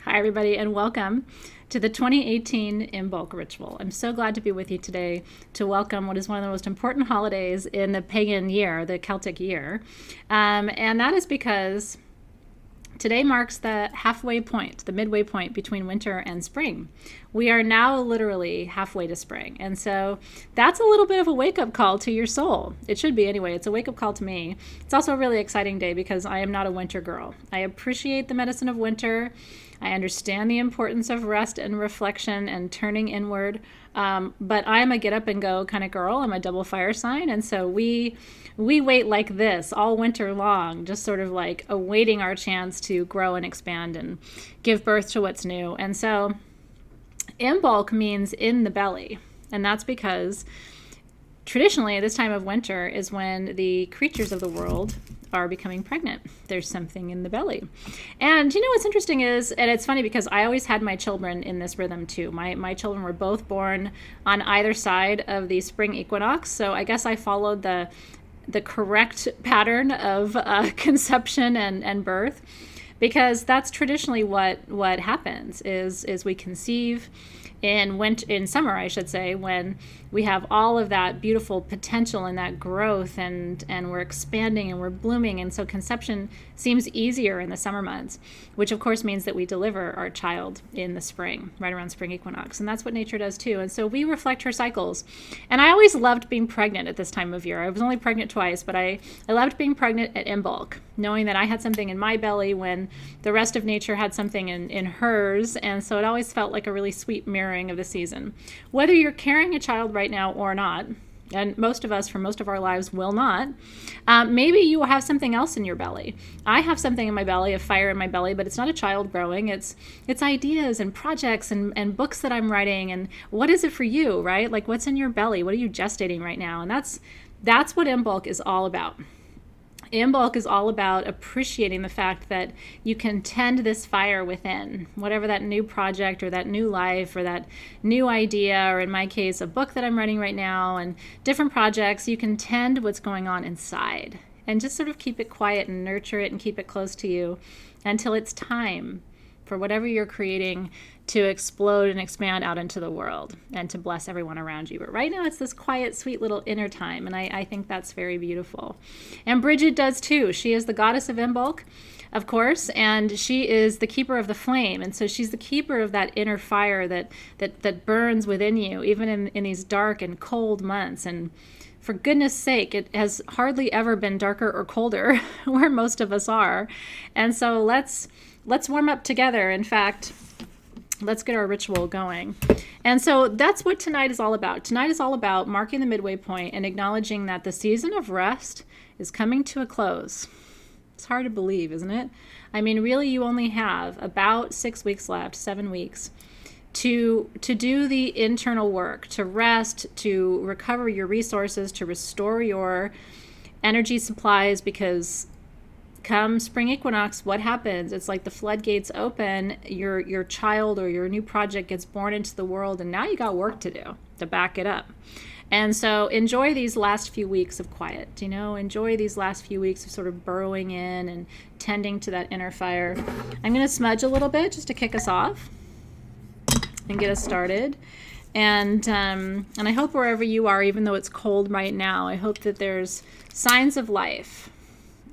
Hi, everybody, and welcome to the 2018 Imbolc Ritual. I'm so glad to be with you today to welcome what is one of the most important holidays in the pagan year, the Celtic year. And that is because today marks the halfway point, the midway point between winter and spring. We are now literally halfway to spring. And so that's a little bit of a wake-up call to your soul. It should be anyway. It's a wake-up call to me. It's also a really exciting day because I am not a winter girl. I appreciate the medicine of winter. I understand the importance of rest and reflection and turning inward. But I'm a get up and go kind of girl. I'm a double fire sign. And so we wait like this all winter long, just sort of like awaiting our chance to grow and expand and give birth to what's new. And so Imbolc means in the belly. And that's because traditionally this time of winter is when the creatures of the world are becoming pregnant. There's something in the belly. And you know what's interesting is, and it's funny because I always had my children in this rhythm too. My children were both born on either side of the spring equinox. So I guess I followed the correct pattern of conception and birth, because that's traditionally what happens is we conceive in summer, I should say, when we have all of that beautiful potential and that growth and we're expanding and we're blooming. And so conception seems easier in the summer months, which of course means that we deliver our child in the spring, right around spring equinox. And that's what nature does too. And so we reflect her cycles. And I always loved being pregnant at this time of year. I was only pregnant twice, but I loved being pregnant at Imbolc, knowing that I had something in my belly when the rest of nature had something in hers. And so it always felt like a really sweet mirroring of the season. Whether you're carrying a child right now or not, and most of us for most of our lives will not, maybe you will have something else in your belly. I have something in my belly, a fire in my belly, but it's not a child growing. It's ideas and projects and books that I'm writing. And what is it for you, right? Like, what's in your belly? What are you gestating right now? And that's what Imbolc is all about. Imbolc is all about appreciating the fact that you can tend this fire within, whatever that new project or that new life or that new idea, or in my case, a book that I'm writing right now and different projects. You can tend what's going on inside and just sort of keep it quiet and nurture it and keep it close to you until it's time for whatever you're creating to explode and expand out into the world and to bless everyone around you. But right now it's this quiet, sweet little inner time, and I think that's very beautiful. And Bridget does too. She is the goddess of Imbolc, of course, and she is the keeper of the flame. And so she's the keeper of that inner fire that burns within you, even in these dark and cold months. And for goodness sake, it has hardly ever been darker or colder where most of us are. And so let's warm up together. In fact, let's get our ritual going. And so that's what tonight is all about. Tonight is all about marking the midway point and acknowledging that the season of rest is coming to a close. It's hard to believe, isn't it? I mean, really, you only have about 6 weeks left, 7 weeks, to do the internal work, to rest, to recover your resources, to restore your energy supplies, because come spring equinox, what happens? It's like the floodgates open, your child or your new project gets born into the world, and now you got work to do to back it up. And so enjoy these last few weeks of quiet, enjoy these last few weeks of sort of burrowing in and tending to that inner fire. I'm going to smudge a little bit just to kick us off and get us started. And I hope wherever you are, even though it's cold right now, I hope that there's signs of life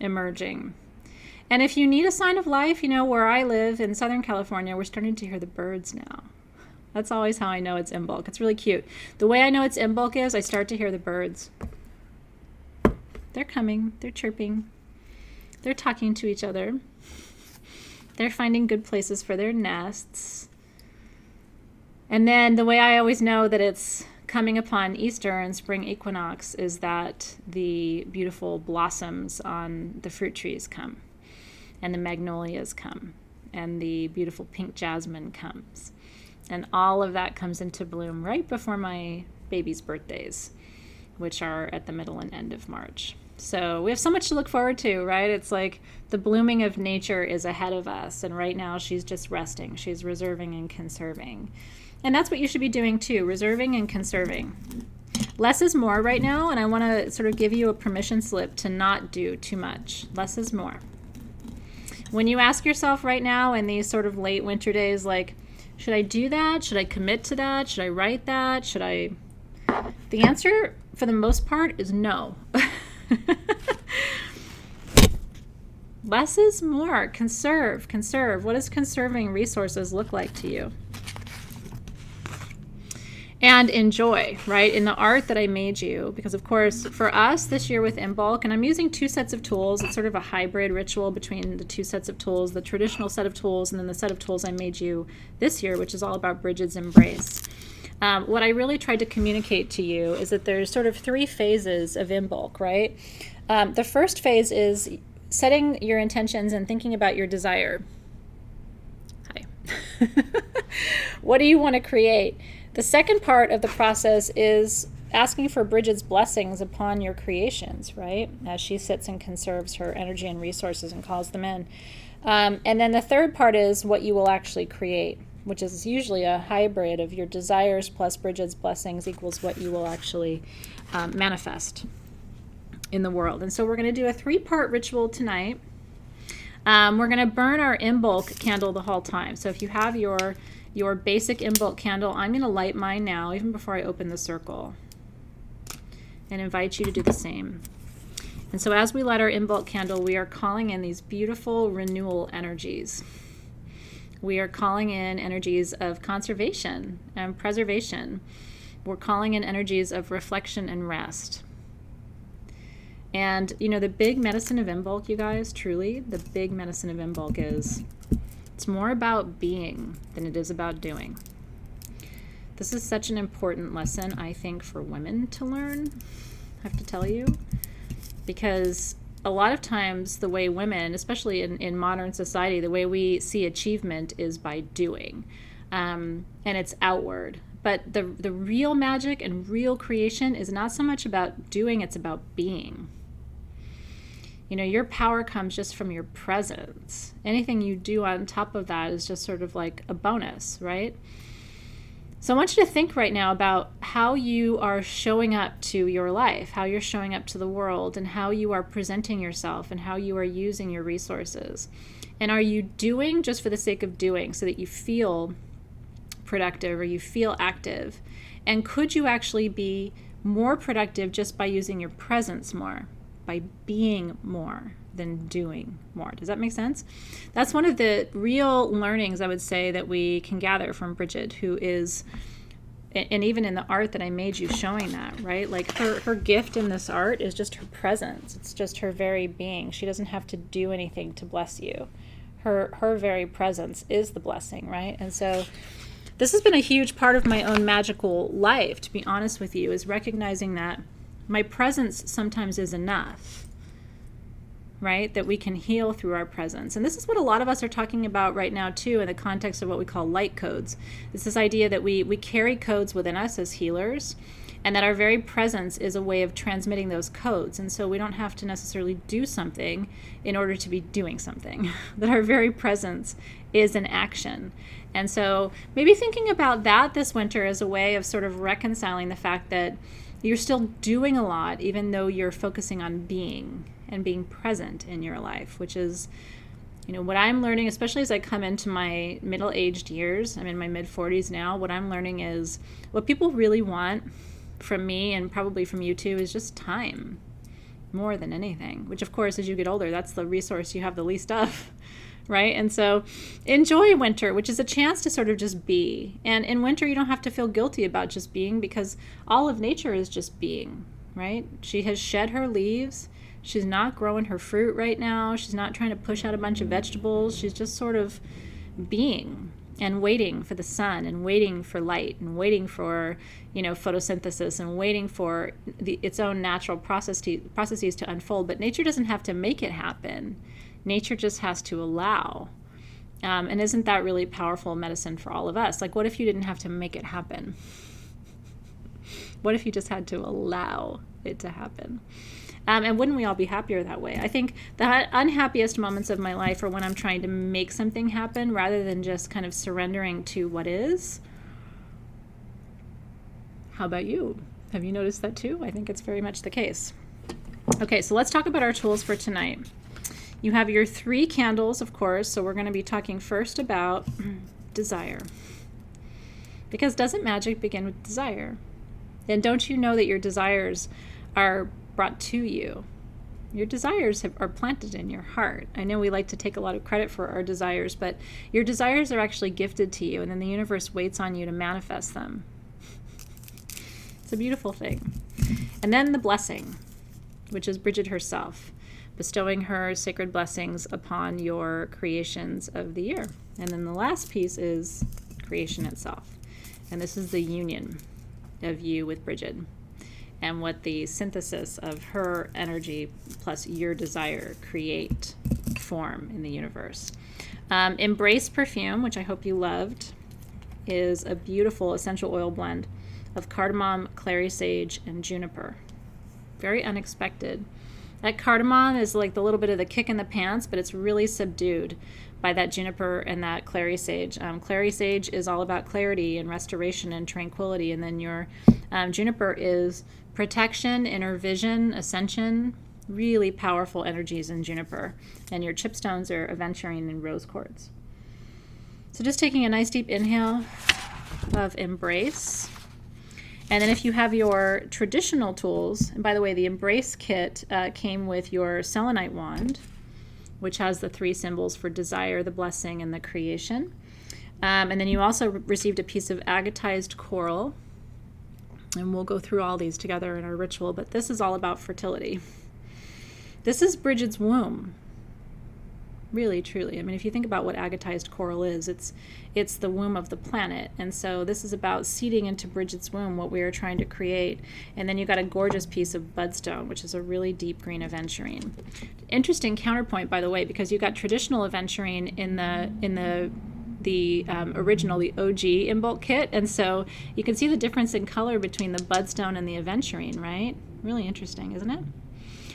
emerging. And if you need a sign of life, where I live in Southern California, we're starting to hear the birds now. That's always how I know it's Imbolc. It's really cute. The way I know it's Imbolc is I start to hear the birds. They're coming. They're chirping. They're talking to each other. They're finding good places for their nests. And then the way I always know that it's coming upon Easter and spring equinox is that the beautiful blossoms on the fruit trees come, and the magnolias come, and the beautiful pink jasmine comes. And all of that comes into bloom right before my baby's birthdays, which are at the middle and end of March. So we have so much to look forward to, right? It's like the blooming of nature is ahead of us, and right now she's just resting. She's reserving and conserving. And that's what you should be doing too, reserving and conserving. Less is more right now, and I want to sort of give you a permission slip to not do too much. Less is more. When you ask yourself right now in these sort of late winter days, like, should I do that? Should I commit to that? Should I write that? Should I? The answer, for the most part, is no. Less is more. Conserve. What does conserving resources look like to you? And enjoy, right? In the art that I made you, because of course, for us this year with Imbolc, and I'm using 2 sets of tools. It's sort of a hybrid ritual between the 2 sets of tools, the traditional set of tools, and then the set of tools I made you this year, which is all about Bridget's embrace. What I really tried to communicate to you is that there's sort of 3 phases of Imbolc, right? The first phase is setting your intentions and thinking about your desire. Hi. What do you want to create? The second part of the process is asking for Bridget's blessings upon your creations, right? As she sits and conserves her energy and resources and calls them in. And then the third part is what you will actually create, which is usually a hybrid of your desires plus Bridget's blessings equals what you will actually manifest in the world. And so we're going to do a 3-part ritual tonight. We're going to burn our Imbolc candle the whole time. So if you have your basic Imbolc candle, I'm going to light mine now, even before I open the circle, and invite you to do the same. And so as we light our Imbolc candle, we are calling in these beautiful renewal energies. We are calling in energies of conservation and preservation. We're calling in energies of reflection and rest. And, you know, the big medicine of Imbolc, you guys, truly, the big medicine of Imbolc is it's more about being than it is about doing. This is such an important lesson, I think, for women to learn, I have to tell you, because a lot of times the way women, especially in modern society, the way we see achievement is by doing, and it's outward. But the real magic and real creation is not so much about doing, it's about being. You know, your power comes just from your presence. Anything you do on top of that is just sort of like a bonus, right? So I want you to think right now about how you are showing up to your life, how you're showing up to the world, and how you are presenting yourself and how you are using your resources. And are you doing just for the sake of doing so that you feel productive or you feel active? And could you actually be more productive just by using your presence more? By being more than doing more. Does that make sense? That's one of the real learnings, I would say, that we can gather from Bridget, who is, and even in the art that I made you showing that, right? Like her gift in this art is just her presence. It's just her very being. She doesn't have to do anything to bless you. Her very presence is the blessing, right? And so this has been a huge part of my own magical life, to be honest with you, is recognizing that my presence sometimes is enough, right? That we can heal through our presence. And this is what a lot of us are talking about right now, too, in the context of what we call light codes. It's this idea that we carry codes within us as healers, and that our very presence is a way of transmitting those codes. And so we don't have to necessarily do something in order to be doing something, that our very presence is an action. And so maybe thinking about that this winter as a way of sort of reconciling the fact that you're still doing a lot, even though you're focusing on being and being present in your life, which is, you know, what I'm learning, especially as I come into my middle-aged years. I'm in my mid-40s now. What I'm learning is what people really want from me, and probably from you too, is just time more than anything, which of course, as you get older, that's the resource you have the least of. Right? And so enjoy winter, which is a chance to sort of just be. And in winter, you don't have to feel guilty about just being, because all of nature is just being, right? She has shed her leaves. She's not growing her fruit right now. She's not trying to push out a bunch of vegetables. She's just sort of being and waiting for the sun and waiting for light and waiting for, you know, photosynthesis and waiting for its own natural processes to unfold. But nature doesn't have to make it happen. Nature just has to allow. And isn't that really powerful medicine for all of us? Like, what if you didn't have to make it happen? What if you just had to allow it to happen? And wouldn't we all be happier that way? I think the unhappiest moments of my life are when I'm trying to make something happen rather than just kind of surrendering to what is. How about you? Have you noticed that too? I think it's very much the case. Okay, so let's talk about our tools for tonight. You have your 3 candles, of course, so we're going to be talking first about desire. Because doesn't magic begin with desire? And don't you know that your desires are brought to you? Your desires are planted in your heart. I know we like to take a lot of credit for our desires, but your desires are actually gifted to you, and then the universe waits on you to manifest them. It's a beautiful thing. And then the blessing, which is Bridget herself, bestowing her sacred blessings upon your creations of the year. And then the last piece is creation itself. And this is the union of you with Bridget, and what the synthesis of her energy plus your desire create form in the universe. Embrace Perfume, which I hope you loved, is a beautiful essential oil blend of cardamom, clary sage, and juniper. Very unexpected. That cardamom is like the little bit of the kick in the pants, but it's really subdued by that juniper and that clary sage. Clary sage is all about clarity and restoration and tranquility, and then your juniper is protection, inner vision, ascension, really powerful energies in juniper. And your chipstones are aventurine and rose quartz. So just taking a nice deep inhale of embrace. And then if you have your traditional tools, and by the way, the Embrace kit came with your selenite wand, which has the 3 symbols for desire, the blessing, and the creation. And then you also received a piece of agatized coral. And we'll go through all these together in our ritual, but this is all about fertility. This is Bridget's womb. Really, truly. I mean, if you think about what agatized coral is, it's the womb of the planet. And so this is about seeding into Bridget's womb what we are trying to create. And then you got a gorgeous piece of budstone, which is a really deep green aventurine. Interesting counterpoint, by the way, because you got traditional aventurine in the original, the OG Imbolc kit. And so you can see the difference in color between the budstone and the aventurine, right? Really interesting, isn't it?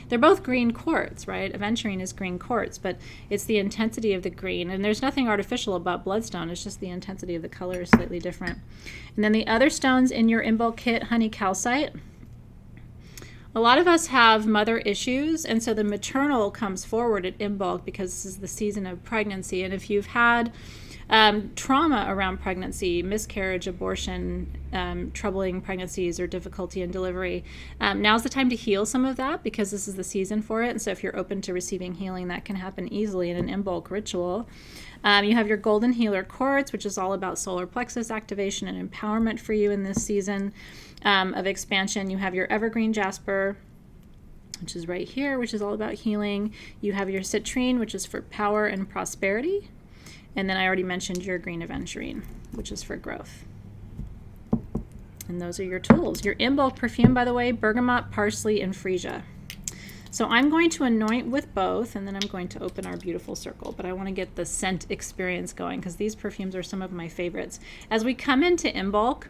They're both green quartz, right? Aventurine is green quartz, but it's the intensity of the green. And there's nothing artificial about bloodstone. It's just the intensity of the color is slightly different. And then the other stones in your Imbolc kit, honey calcite. A lot of us have mother issues, and so the maternal comes forward at Imbolc because this is the season of pregnancy. And if you've had trauma around pregnancy, miscarriage, abortion, troubling pregnancies, or difficulty in delivery, now's the time to heal some of that because this is the season for it. And so if you're open to receiving healing, that can happen easily in an Imbolc ritual. You have your golden healer quartz, which is all about solar plexus activation and empowerment for you in this season of expansion. You have your evergreen jasper, which is right here, which is all about healing. You have your citrine, which is for power and prosperity. And then I already mentioned your green aventurine, which is for growth. And those are your tools. Your Imbolc perfume, by the way, bergamot, parsley, and freesia. So I'm going to anoint with both, and then I'm going to open our beautiful circle. But I want to get the scent experience going because these perfumes are some of my favorites. As we come into Imbolc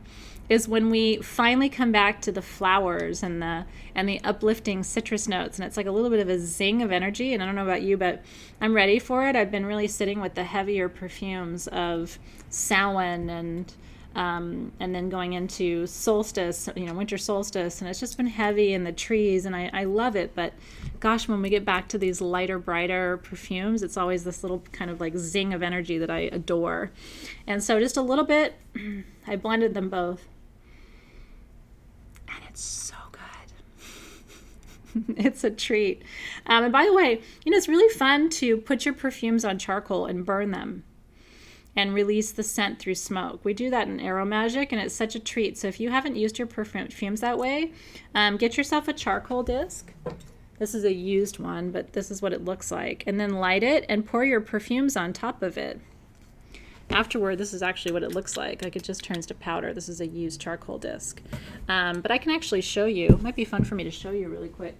is when we finally come back to the flowers and the uplifting citrus notes, and it's like a little bit of a zing of energy. And I don't know about you, but I'm ready for it. I've been really sitting with the heavier perfumes of Samhain and then going into solstice, winter solstice, and it's just been heavy in the trees, and I love it. But gosh, when we get back to these lighter, brighter perfumes, it's always this little kind of like zing of energy that I adore. And so just a little bit, I blended them both. And it's so good. It's a treat. And by the way, it's really fun to put your perfumes on charcoal and burn them and release the scent through smoke. We do that in Aero Magic, and it's such a treat. So if you haven't used your perfumes that way, get yourself a charcoal disc. This is a used one, but this is what it looks like. And then light it and pour your perfumes on top of it. Afterward, this is actually what it looks like. Like it just turns to powder. This is a used charcoal disc. But I can actually show you. It might be fun for me to show you really quick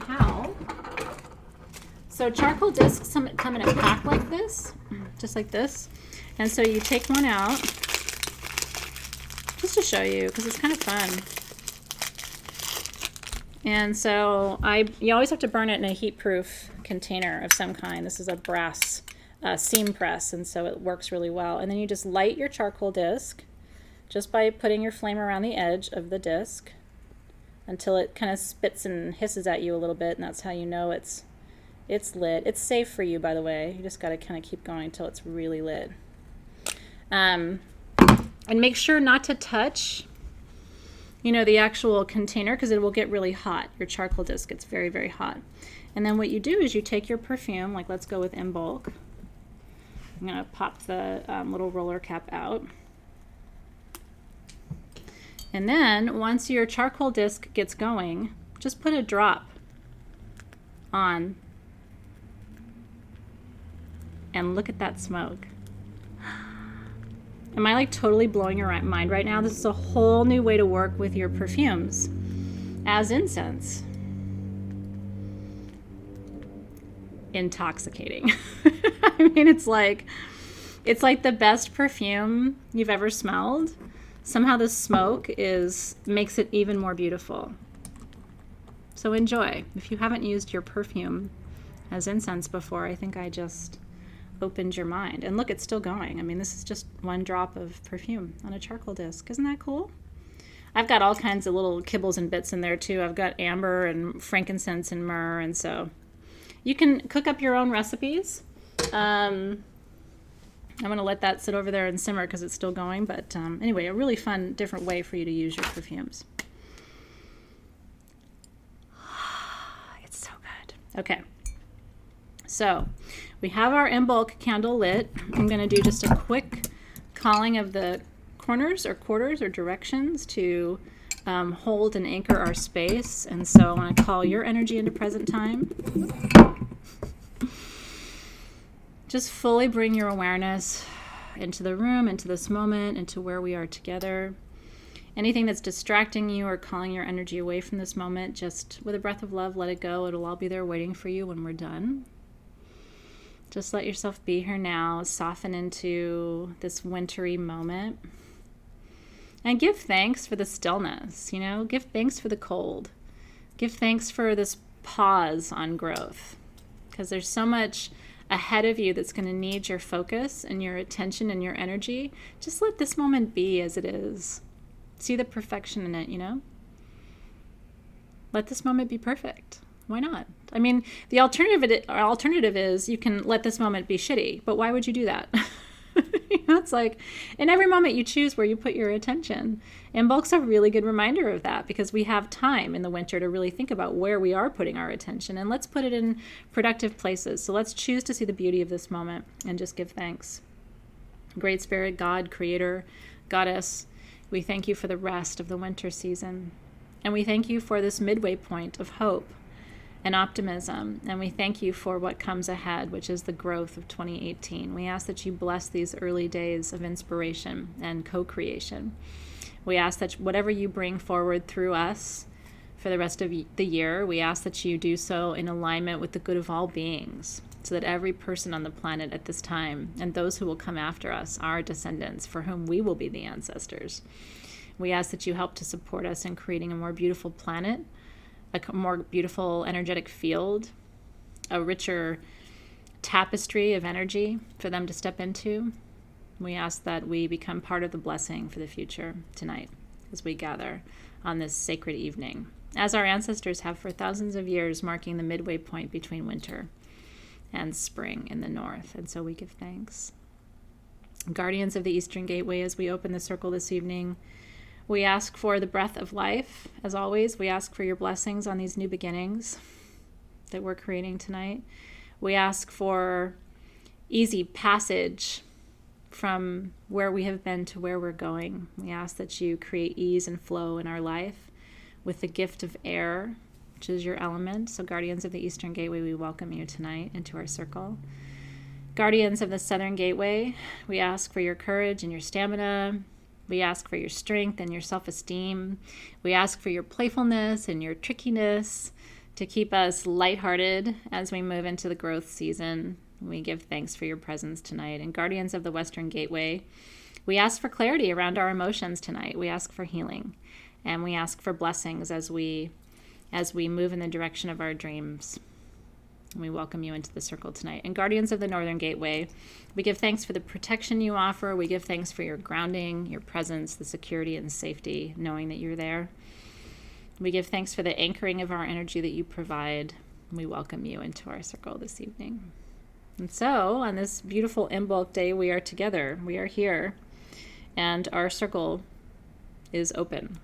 how. So charcoal discs come in a pack like this, just like this. And so you take one out, just to show you, because it's kind of fun. And so you always have to burn it in a heat-proof container of some kind. This is a brass seam press, and so it works really well. And then you just light your charcoal disc just by putting your flame around the edge of the disc until it kind of spits and hisses at you a little bit, and that's how you know it's It's lit. It's safe for you, by the way. You just got to kind of keep going until it's really lit. And make sure not to touch, the actual container, because it will get really hot. Your charcoal disc gets very, very hot. And then what you do is you take your perfume, like let's go with Imbolc. I'm going to pop the little roller cap out. And then once your charcoal disc gets going, just put a drop on and look at that smoke. Am I like totally blowing your mind right now? This is a whole new way to work with your perfumes as incense. Intoxicating. I mean, it's like the best perfume you've ever smelled. Somehow the smoke makes it even more beautiful. So enjoy. If you haven't used your perfume as incense before, I think I just opened your mind. And look, it's still going. I mean, this is just one drop of perfume on a charcoal disc. Isn't that cool? I've got all kinds of little kibbles and bits in there too. I've got amber and frankincense and myrrh, and so you can cook up your own recipes. I'm going to let that sit over there and simmer because it's still going. But anyway, a really fun, different way for you to use your perfumes. It's so good. Okay. So we have our Imbolc candle lit. I'm going to do just a quick calling of the corners or quarters or directions to hold and anchor our space. And so I want to call your energy into present time. Just fully bring your awareness into the room, into this moment, into where we are together. Anything that's distracting you or calling your energy away from this moment, just with a breath of love, let it go. It'll all be there waiting for you when we're done. Just let yourself be here now. Soften into this wintry moment. And give thanks for the stillness, Give thanks for the cold. Give thanks for this pause on growth. Because there's so much ahead of you that's going to need your focus and your attention and your energy. Just let this moment be as it is. See the perfection in it, Let this moment be perfect. Why not? I mean, the alternative is you can let this moment be shitty, but why would you do that? It's like in every moment you choose where you put your attention. Imbolc's a really good reminder of that because we have time in the winter to really think about where we are putting our attention, and let's put it in productive places. So let's choose to see the beauty of this moment and just give thanks. Great Spirit, God, Creator, Goddess, we thank you for the rest of the winter season. And we thank you for this midway point of hope and optimism. And we thank you for what comes ahead, which is the growth of 2018. We ask that you bless these early days of inspiration and co-creation. We ask that whatever you bring forward through us for the rest of the year, we ask that you do so in alignment with the good of all beings, so that every person on the planet at this time and those who will come after us are descendants for whom we will be the ancestors. We ask that you help to support us in creating a more beautiful planet, a more beautiful energetic field, a richer tapestry of energy for them to step into. We ask that we become part of the blessing for the future tonight as we gather on this sacred evening, as our ancestors have for thousands of years, marking the midway point between winter and spring in the north. And so we give thanks. Guardians of the Eastern Gateway, as we open the circle this evening, we ask for the breath of life. As always, we ask for your blessings on these new beginnings that we're creating tonight. We ask for easy passage from where we have been to where we're going. We ask that you create ease and flow in our life with the gift of air, which is your element. So Guardians of the Eastern Gateway, we welcome you tonight into our circle. Guardians of the Southern Gateway, we ask for your courage and your stamina. We ask for your strength and your self-esteem. We ask for your playfulness and your trickiness to keep us lighthearted as we move into the growth season. We give thanks for your presence tonight. And Guardians of the Western Gateway, we ask for clarity around our emotions tonight. We ask for healing, and we ask for blessings as we move in the direction of our dreams. And we welcome you into the circle tonight. And Guardians of the Northern Gateway, we give thanks for the protection you offer. We give thanks for your grounding, your presence, the security and safety, knowing that you're there. We give thanks for the anchoring of our energy that you provide. We welcome you into our circle this evening. And so on this beautiful Imbolc day, we are together. We are here, and our circle is open.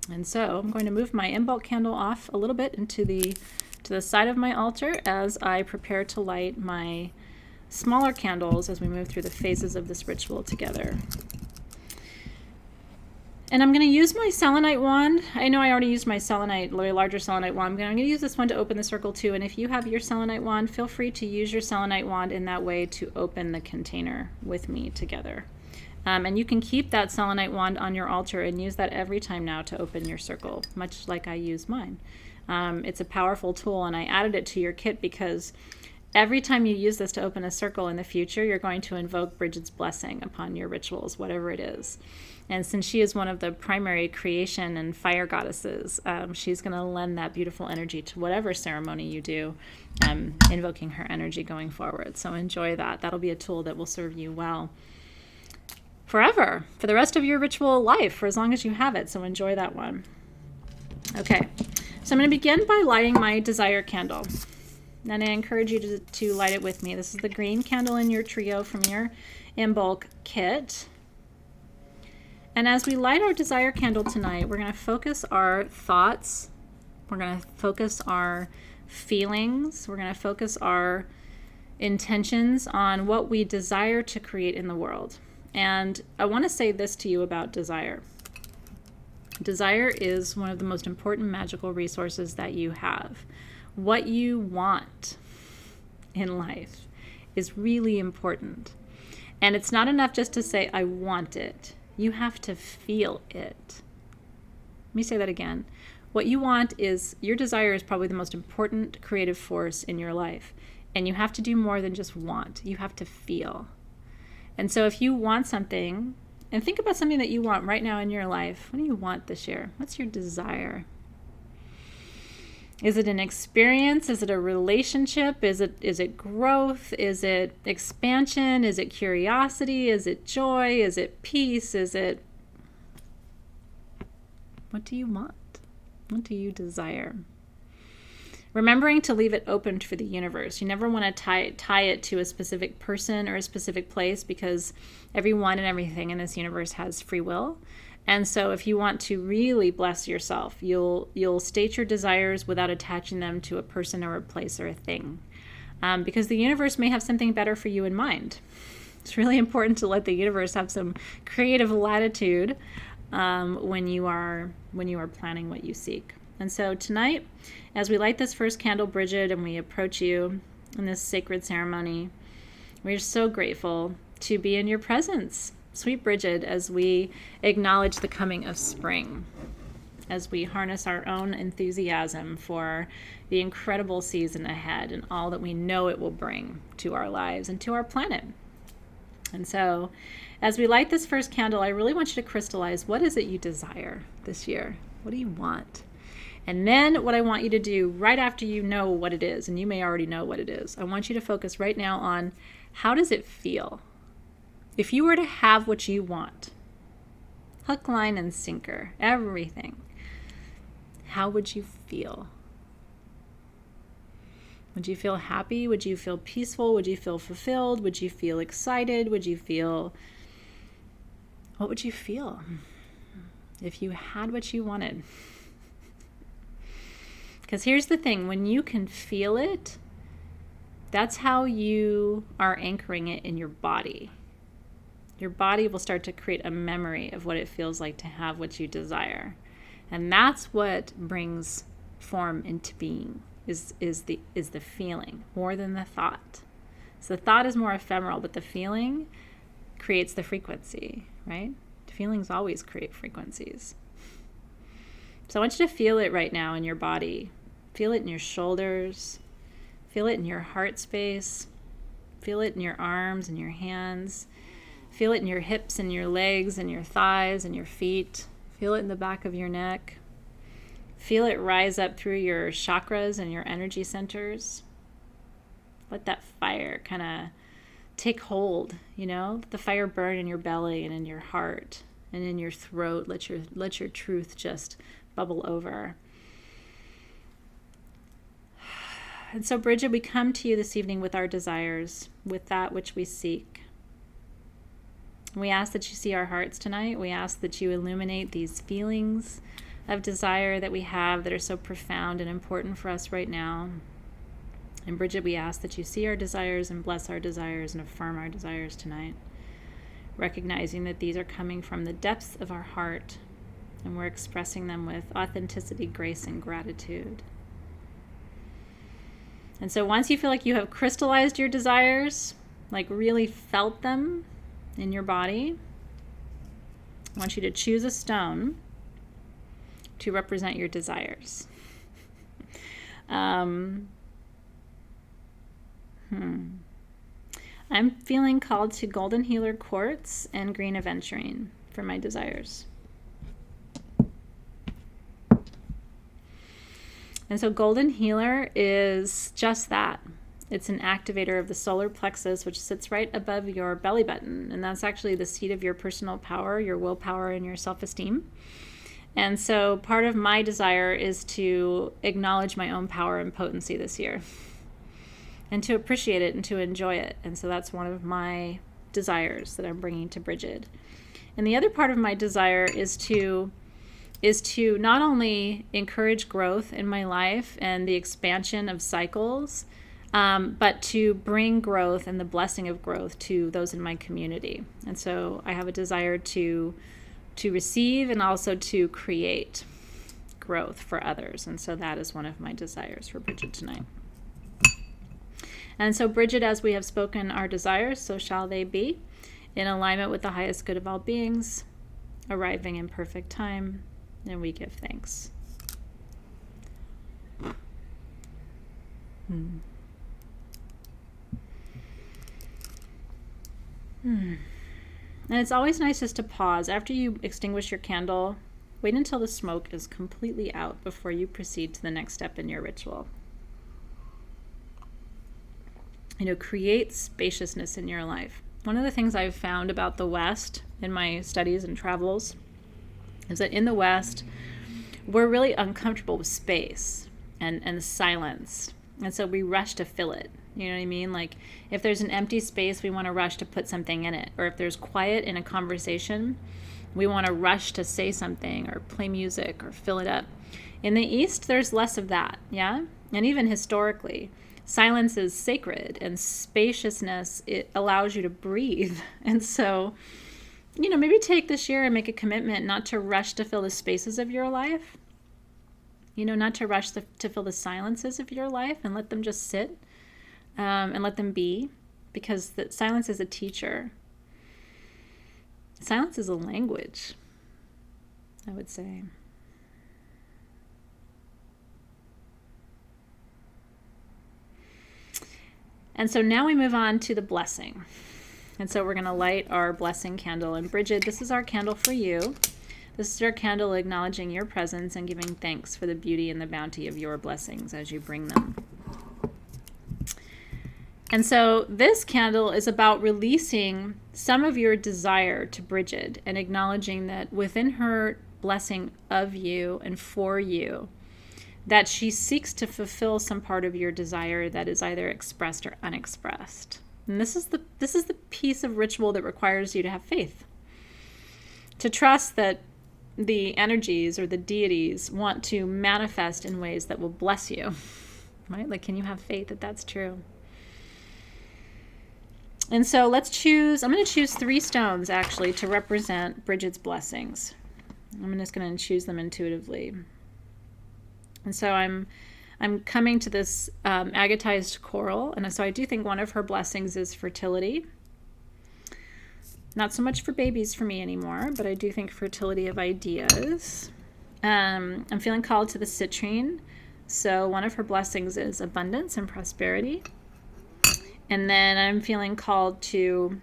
And so I'm going to move my Imbolc candle off a little bit to the side of my altar as I prepare to light my smaller candles as we move through the phases of this ritual together. And I'm going to use my selenite wand. I know I already used my selenite, larger selenite wand. I'm going to use this one to open the circle too. And if you have your selenite wand, feel free to use your selenite wand in that way to open the container with me together. And you can keep that selenite wand on your altar and use that every time now to open your circle, much like I use mine. It's a powerful tool, and I added it to your kit because every time you use this to open a circle in the future, you're going to invoke Bridget's blessing upon your rituals, whatever it is. And since she is one of the primary creation and fire goddesses, she's going to lend that beautiful energy to whatever ceremony you do, invoking her energy going forward. So enjoy that. That'll be a tool that will serve you well forever, for the rest of your ritual life, for as long as you have it. So enjoy that one. Okay, so I'm going to begin by lighting my desire candle. And I encourage you to light it with me. This is the green candle in your trio from your Imbolc kit. And as we light our desire candle tonight, we're going to focus our thoughts. We're going to focus our feelings. We're going to focus our intentions on what we desire to create in the world. And I want to say this to you about desire. Desire is one of the most important magical resources that you have. What you want in life is really important. And it's not enough just to say, I want it. You have to feel it. Let me say that again. What you want is, your desire is probably the most important creative force in your life. And you have to do more than just want. You have to feel. And so if you want something, and think about something that you want right now in your life. What do you want this year? What's your desire? Is it an experience? Is it a relationship? Is it growth? Is it expansion? Is it curiosity? Is it joy? Is it peace? What do you want? What do you desire? Remembering to leave it open for the universe. You never want to tie it to a specific person or a specific place, because everyone and everything in this universe has free will. And so if you want to really bless yourself, you'll state your desires without attaching them to a person or a place or a thing. Because the universe may have something better for you in mind. It's really important to let the universe have some creative latitude when you are planning what you seek. And so tonight, as we light this first candle, Bridget, and we approach you in this sacred ceremony, we're so grateful to be in your presence, sweet Bridget, as we acknowledge the coming of spring, as we harness our own enthusiasm for the incredible season ahead and all that we know it will bring to our lives and to our planet. And so, as we light this first candle, I really want you to crystallize, what is it you desire this year? What do you want? And then what I want you to do right after you know what it is, and you may already know what it is, I want you to focus right now on, how does it feel? If you were to have what you want, hook, line, and sinker, everything, how would you feel? Would you feel happy? Would you feel peaceful? Would you feel fulfilled? Would you feel excited? What would you feel if you had what you wanted? Because here's the thing, when you can feel it, that's how you are anchoring it in your body. Your body will start to create a memory of what it feels like to have what you desire. And that's what brings form into being, is the feeling, more than the thought. So the thought is more ephemeral, but the feeling creates the frequency, right? Feelings always create frequencies. So I want you to feel it right now in your body. Feel it in your shoulders. Feel it in your heart space. Feel it in your arms and your hands. Feel it in your hips and your legs and your thighs and your feet. Feel it in the back of your neck. Feel it rise up through your chakras and your energy centers. Let that fire kind of take hold, Let the fire burn in your belly and in your heart and in your throat. Let your truth just bubble over. And so, Bridget, we come to you this evening with our desires, with that which we seek. We ask that you see our hearts tonight. We ask that you illuminate these feelings of desire that we have that are so profound and important for us right now. And Bridget, we ask that you see our desires and bless our desires and affirm our desires tonight, recognizing that these are coming from the depths of our heart and we're expressing them with authenticity, grace, and gratitude. And so once you feel like you have crystallized your desires, like really felt them in your body, I want you to choose a stone to represent your desires. I'm feeling called to Golden Healer Quartz and Green Aventurine for my desires. And so Golden Healer is just that. It's an activator of the solar plexus, which sits right above your belly button. And that's actually the seat of your personal power, your willpower, and your self-esteem. And so part of my desire is to acknowledge my own power and potency this year and to appreciate it and to enjoy it. And so that's one of my desires that I'm bringing to Bridget. And the other part of my desire is to not only encourage growth in my life and the expansion of cycles, but to bring growth and the blessing of growth to those in my community. And so I have a desire to receive and also to create growth for others. And so that is one of my desires for Bridget tonight. And so Bridget, as we have spoken our desires, so shall they be, in alignment with the highest good of all beings, arriving in perfect time, and we give thanks. And it's always nice just to pause. After you extinguish your candle, wait until the smoke is completely out before you proceed to the next step in your ritual. Create spaciousness in your life. One of the things I've found about the West in my studies and travels is that in the West, we're really uncomfortable with space and silence. And so we rush to fill it. You know what I mean? Like if there's an empty space, we want to rush to put something in it. Or if there's quiet in a conversation, we want to rush to say something or play music or fill it up. In the East, there's less of that, yeah? And even historically, silence is sacred, and spaciousness, it allows you to breathe. And so, maybe take this year and make a commitment not to rush to fill the spaces of your life, not to rush to fill the silences of your life and let them just sit and let them be, because silence is a teacher. Silence is a language, I would say. And so now we move on to the blessing. And so we're going to light our blessing candle. And Bridget, this is our candle for you. This is our candle acknowledging your presence and giving thanks for the beauty and the bounty of your blessings as you bring them. And so this candle is about releasing some of your desire to Bridget and acknowledging that within her blessing of you and for you, that she seeks to fulfill some part of your desire that is either expressed or unexpressed. And this is the piece of ritual that requires you to have faith, to trust that the energies or the deities want to manifest in ways that will bless you, right? Like, can you have faith that that's true? And so I'm going to choose 3 stones actually to represent Bridget's blessings. I'm just going to choose them intuitively. And so I'm coming to this agatized coral, and so I do think one of her blessings is fertility. Not so much for babies for me anymore, but I do think fertility of ideas. I'm feeling called to the citrine, so one of her blessings is abundance and prosperity. And then I'm feeling called to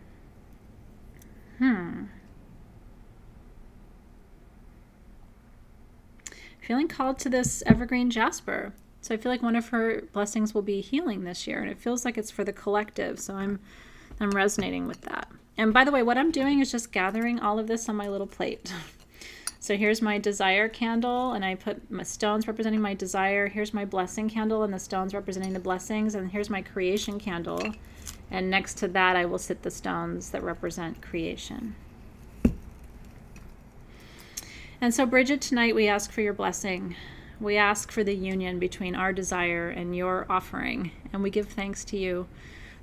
this evergreen jasper. So I feel like one of her blessings will be healing this year, and it feels like it's for the collective. So I'm resonating with that. And by the way, what I'm doing is just gathering all of this on my little plate. So here's my desire candle, and I put my stones representing my desire. Here's my blessing candle, and the stones representing the blessings. And here's my creation candle. And next to that, I will sit the stones that represent creation. And so, Bridget, tonight we ask for your blessing. We ask for the union between our desire and your offering. And we give thanks to you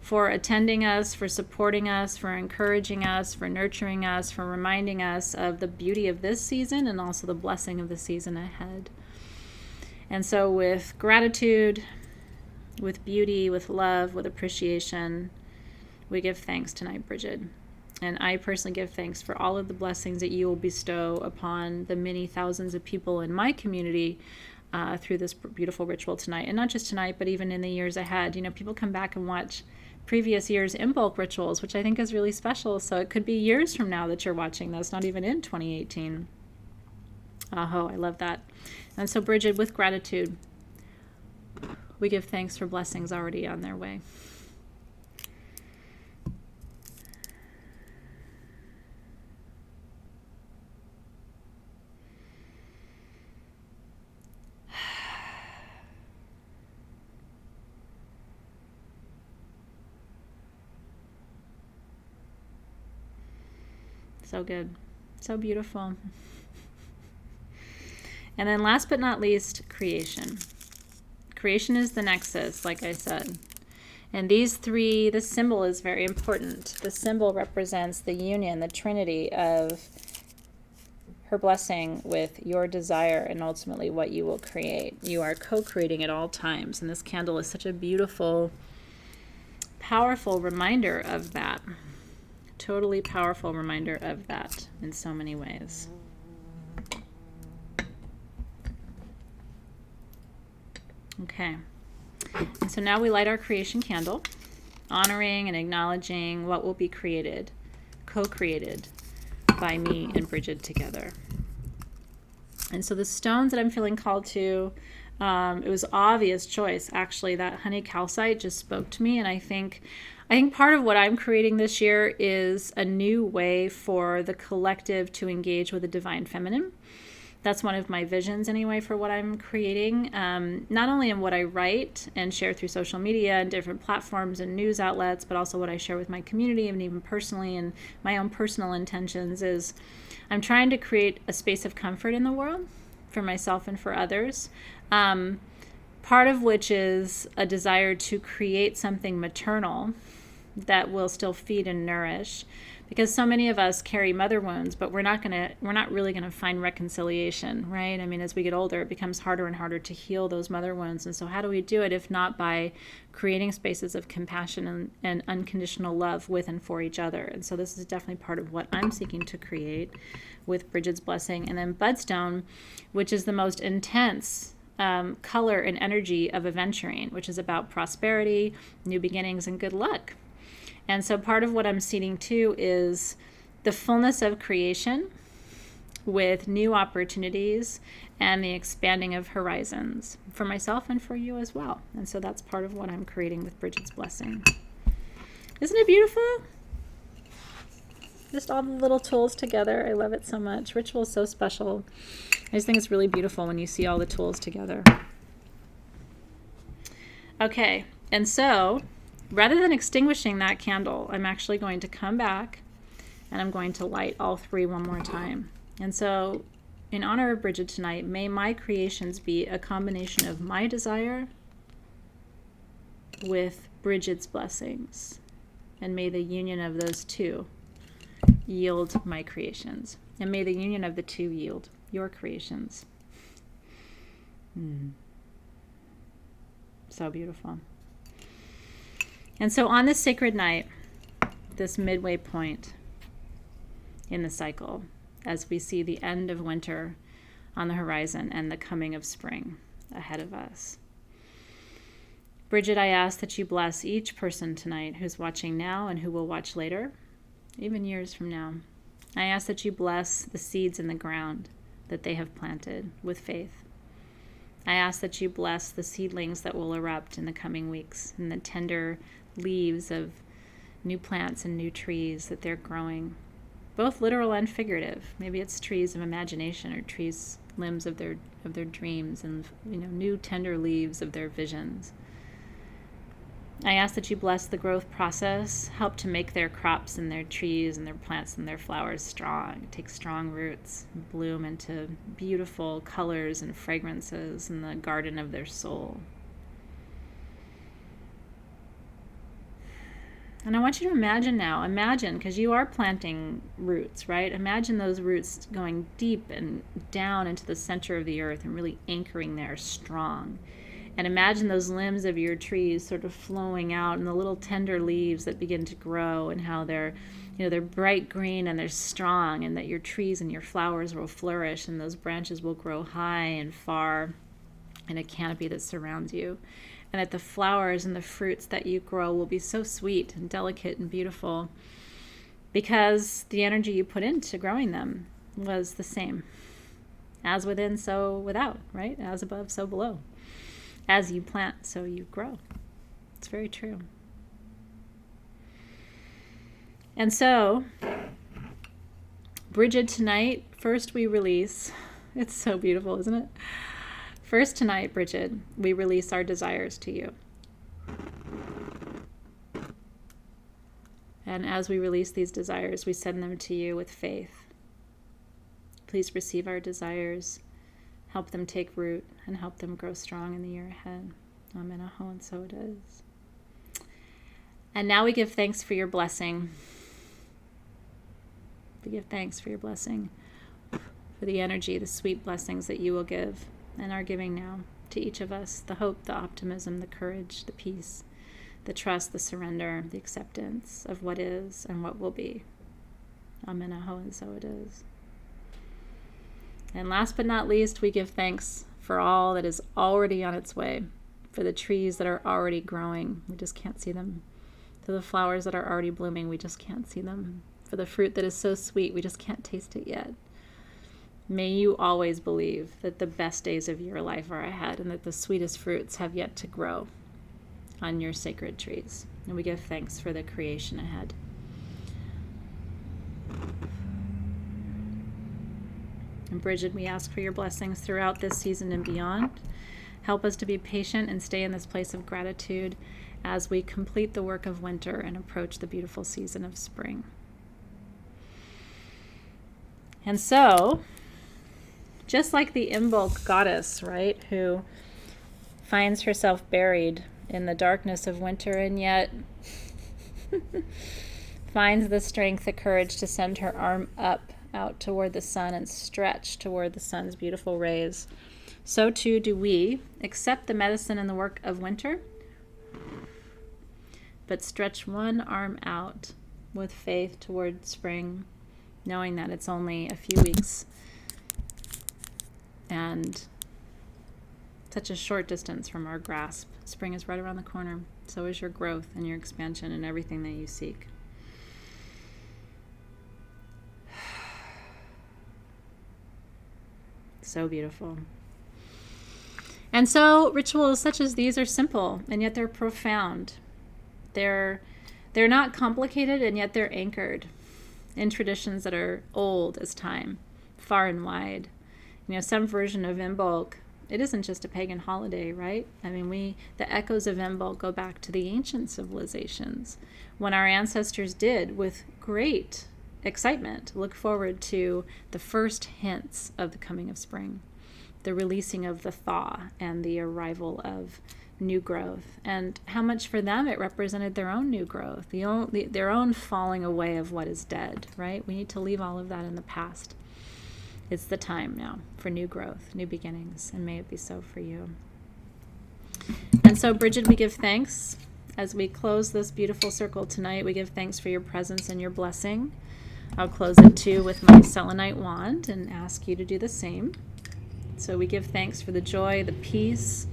for attending us, for supporting us, for encouraging us, for nurturing us, for reminding us of the beauty of this season and also the blessing of the season ahead. And so with gratitude, with beauty, with love, with appreciation, we give thanks tonight, Bridget. And I personally give thanks for all of the blessings that you will bestow upon the many thousands of people in my community through this beautiful ritual tonight. And not just tonight, but even in the years ahead. You know, people come back and watch previous years' Imbolc rituals, which I think is really special. So it could be years from now that you're watching this, not even in 2018. Oh, I love that. And so, Bridget, with gratitude, we give thanks for blessings already on their way. So good. So beautiful. And then last but not least, creation. Creation is the nexus, like I said. And these three, the symbol is very important. The symbol represents the union, the trinity of her blessing with your desire and ultimately what you will create. You are co-creating at all times. And this candle is such a beautiful, powerful reminder of that. Totally powerful reminder of that in so many ways. Okay. And so now we light our creation candle, honoring and acknowledging what will be created, co-created by me and Bridget together. And so the stones that I'm feeling called to, it was obvious choice. Actually, that honey calcite just spoke to me, and I think part of what I'm creating this year is a new way for the collective to engage with the divine feminine. That's one of my visions anyway for what I'm creating, not only in what I write and share through social media and different platforms and news outlets, but also what I share with my community and even personally, and my own personal intentions is I'm trying to create a space of comfort in the world for myself and for others. Part of which is a desire to create something maternal that will still feed and nourish, because so many of us carry mother wounds, but we're not really gonna find reconciliation, right? I mean, as we get older, it becomes harder and harder to heal those mother wounds. And so how do we do it if not by creating spaces of compassion and unconditional love with and for each other? And so this is definitely part of what I'm seeking to create with Bridget's blessing. And then Budstone, which is the most intense color and energy of aventurine, which is about prosperity, new beginnings, and good luck. And so part of what I'm seeding too is the fullness of creation with new opportunities and the expanding of horizons for myself and for you as well. And so that's part of what I'm creating with Bridget's blessing. Isn't it beautiful? Just all the little tools together. I love it so much. Ritual is so special. I just think it's really beautiful when you see all the tools together. Okay, and so rather than extinguishing that candle, I'm actually going to come back and I'm going to light all three one more time. And so in honor of Bridget tonight, may my creations be a combination of my desire with Bridget's blessings. And may the union of those two yield my creations. And may the union of the two yield your creations. So beautiful. And so on this sacred night, this midway point in the cycle, as we see the end of winter on the horizon and the coming of spring ahead of us, Bridget, I ask that you bless each person tonight who's watching now and who will watch later, even years from now. I ask that you bless the seeds in the ground that they have planted with faith. I ask that you bless the seedlings that will erupt in the coming weeks and the tender leaves of new plants and new trees that they're growing. both literal and figurative. Maybe it's trees of imagination, or trees, limbs of their dreams, and new tender leaves of their visions. I ask that you bless the growth process, help to make their crops and their trees and their plants and their flowers strong, take strong roots, and bloom into beautiful colors and fragrances in the garden of their soul. And I want you to imagine, because you are planting roots, right? Imagine those roots going deep and down into the center of the earth and really anchoring there strong. And imagine those limbs of your trees sort of flowing out, and the little tender leaves that begin to grow, and how they're bright green and they're strong, and that your trees and your flowers will flourish, and those branches will grow high and far in a canopy that surrounds you. And that the flowers and the fruits that you grow will be so sweet and delicate and beautiful, because the energy you put into growing them was the same. As within, so without, right? As above, so below. As you plant, so you grow. It's very true. And so, Bridget, tonight, first we release, it's so beautiful, isn't it? First tonight, Bridget, we release our desires to you. And as we release these desires, we send them to you with faith. Please receive our desires. Help them take root and help them grow strong in the year ahead. Amen. Aho, and so it is. And now we give thanks for your blessing. We give thanks for your blessing, for the energy, the sweet blessings that you will give and are giving now to each of us. The hope, the optimism, the courage, the peace, the trust, the surrender, the acceptance of what is and what will be. Amen. Aho, and so it is. And last but not least, we give thanks for all that is already on its way, for the trees that are already growing. We just can't see them. For the flowers that are already blooming. We just can't see them. For the fruit that is so sweet, we just can't taste it yet. May you always believe that the best days of your life are ahead, and that the sweetest fruits have yet to grow on your sacred trees. And we give thanks for the creation ahead. And Bridget, we ask for your blessings throughout this season and beyond. Help us to be patient and stay in this place of gratitude as we complete the work of winter and approach the beautiful season of spring. And so, just like the Imbolc goddess, right, who finds herself buried in the darkness of winter and yet finds the strength, the courage to send her arm up out toward the sun and stretch toward the sun's beautiful rays, so too do we accept the medicine and the work of winter, but stretch one arm out with faith toward spring, knowing that it's only a few weeks and such a short distance from our grasp. Spring is right around the corner. So is your growth and your expansion and everything that you seek. So beautiful. And so rituals such as these are simple, and yet they're profound. They're not complicated, and yet they're anchored in traditions that are old as time, far and wide. Some version of Imbolc, it isn't just a pagan holiday, right? I mean, the echoes of Imbolc go back to the ancient civilizations, when our ancestors did, with great excitement, look forward to the first hints of the coming of spring, the releasing of the thaw and the arrival of new growth, and how much for them it represented their own new growth, their own falling away of what is dead, right? We need to leave all of that in the past. It's the time now for new growth, new beginnings, and may it be so for you. And so, Bridget, we give thanks as we close this beautiful circle tonight. We give thanks for your presence and your blessing. I'll close it too with my selenite wand and ask you to do the same. So we give thanks for the joy, the peace,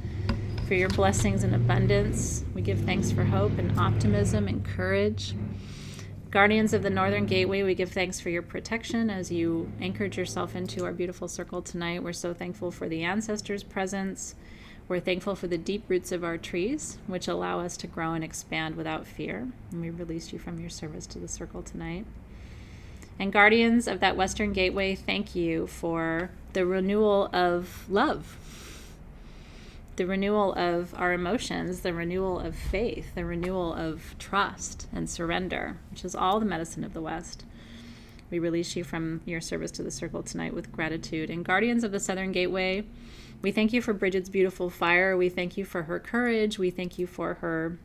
for your blessings and abundance. We give thanks for hope and optimism and courage. Guardians of the Northern Gateway, we give thanks for your protection as you anchored yourself into our beautiful circle tonight. We're so thankful for the ancestors' presence. We're thankful for the deep roots of our trees, which allow us to grow and expand without fear. And we release you from your service to the circle tonight. And guardians of that Western Gateway, thank you for the renewal of love, the renewal of our emotions, the renewal of faith, the renewal of trust and surrender, which is all the medicine of the West. We release you from your service to the circle tonight with gratitude. And guardians of the Southern Gateway, we thank you for Bridget's beautiful fire. We thank you for her courage. We thank you for her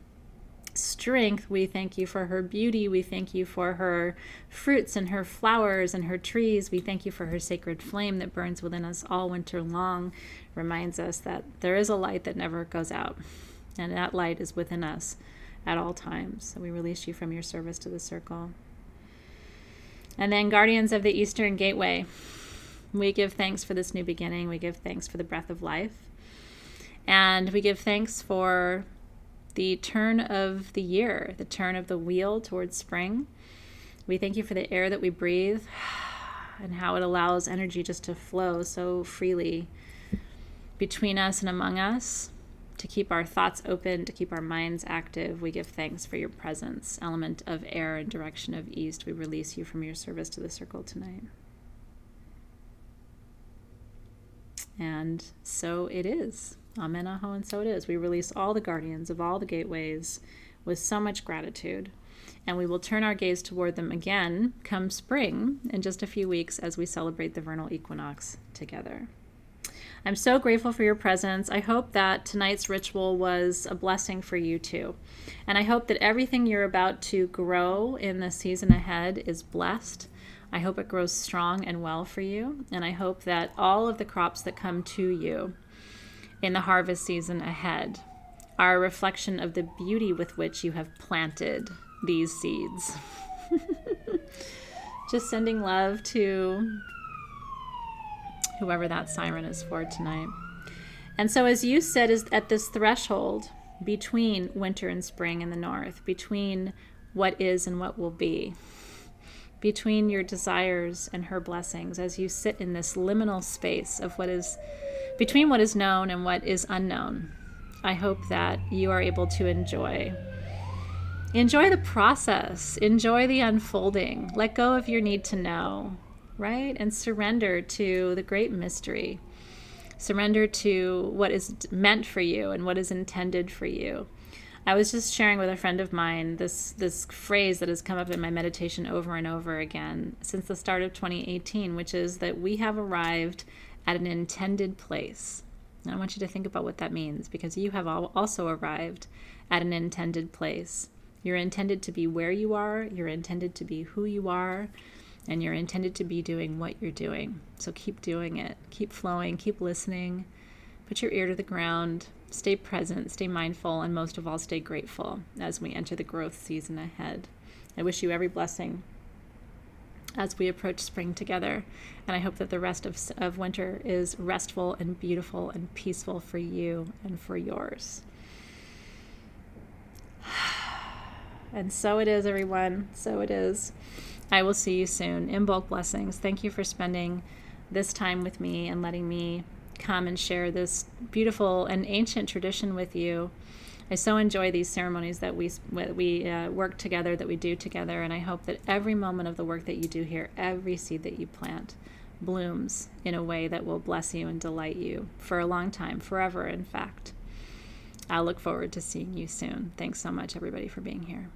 strength. We thank you for her beauty. We thank you for her fruits and her flowers and her trees. We thank you for her sacred flame that burns within us all winter long, reminds us that there is a light that never goes out, and that light is within us at all times. So we release you from your service to the circle. And then guardians of the Eastern Gateway, we give thanks for this new beginning. We give thanks for the breath of life. And we give thanks for the turn of the year, the turn of the wheel towards spring. We thank you for the air that we breathe and how it allows energy just to flow so freely between us and among us, to keep our thoughts open, to keep our minds active. We give thanks for your presence, element of air and direction of east. We release you from your service to the circle tonight. And so it is. Amen, aho, and so it is. We release all the guardians of all the gateways with so much gratitude. And we will turn our gaze toward them again come spring in just a few weeks as we celebrate the vernal equinox together. I'm so grateful for your presence. I hope that tonight's ritual was a blessing for you too. And I hope that everything you're about to grow in the season ahead is blessed. I hope it grows strong and well for you. And I hope that all of the crops that come to you in the harvest season ahead are a reflection of the beauty with which you have planted these seeds. Just sending love to whoever that siren is for tonight. And so as you sit at this threshold between winter and spring in the north, between what is and what will be, between your desires and her blessings, as you sit in this liminal space of between what is known and what is unknown, I hope that you are able to enjoy the process, enjoy the unfolding, let go of your need to know, right? And surrender to the great mystery. Surrender to what is meant for you and what is intended for you. I was just sharing with a friend of mine this phrase that has come up in my meditation over and over again since the start of 2018, which is that we have arrived at an intended place. And I want you to think about what that means, because you have also arrived at an intended place. You're intended to be where you are, you're intended to be who you are, and you're intended to be doing what you're doing. So keep doing it, keep flowing, keep listening, put your ear to the ground, stay present, stay mindful, and most of all, stay grateful as we enter the growth season ahead. I wish you every blessing as we approach spring together. And I hope that the rest of winter is restful and beautiful and peaceful for you and for yours. And so it is, everyone. So it is. I will see you soon. Imbolc blessings. Thank you for spending this time with me and letting me come and share this beautiful and ancient tradition with you. I so enjoy these ceremonies that we work together, that we do together, and I hope that every moment of the work that you do here, every seed that you plant, blooms in a way that will bless you and delight you for a long time, forever, in fact. I'll look forward to seeing you soon. Thanks so much, everybody, for being here.